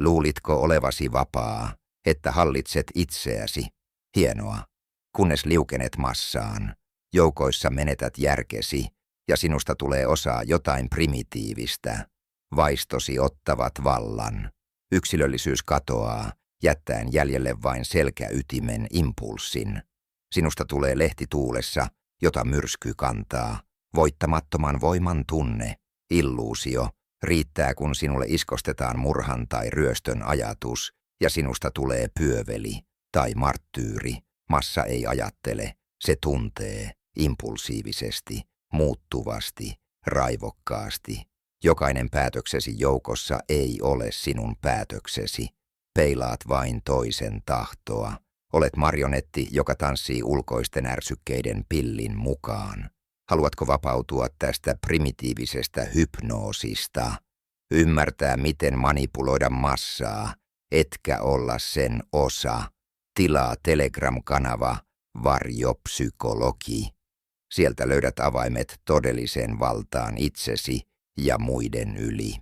Luulitko olevasi vapaa, että hallitset itseäsi? Hienoa, kunnes liukenet massaan. Joukoissa menetät järkesi ja sinusta tulee osa jotain primitiivistä. Vaistosi ottavat vallan. Yksilöllisyys katoaa, jättäen jäljelle vain selkäytimen impulssin. Sinusta tulee lehti tuulessa, jota myrsky kantaa. Voittamattoman voiman tunne, illuusio, riittää kun sinulle iskostetaan murhan tai ryöstön ajatus ja sinusta tulee pyöveli tai marttyyri. Massa ei ajattele, se tuntee impulsiivisesti, muuttuvasti, raivokkaasti. Jokainen päätöksesi joukossa ei ole sinun päätöksesi. Peilaat vain toisen tahtoa. Olet marionetti, joka tanssii ulkoisten ärsykkeiden pillin mukaan. Haluatko vapautua tästä primitiivisestä hypnoosista? Ymmärtää, miten manipuloida massaa, etkä olla sen osa. Tilaa Telegram-kanava Varjopsykologi. Sieltä löydät avaimet todelliseen valtaan itsesi ja muiden yli.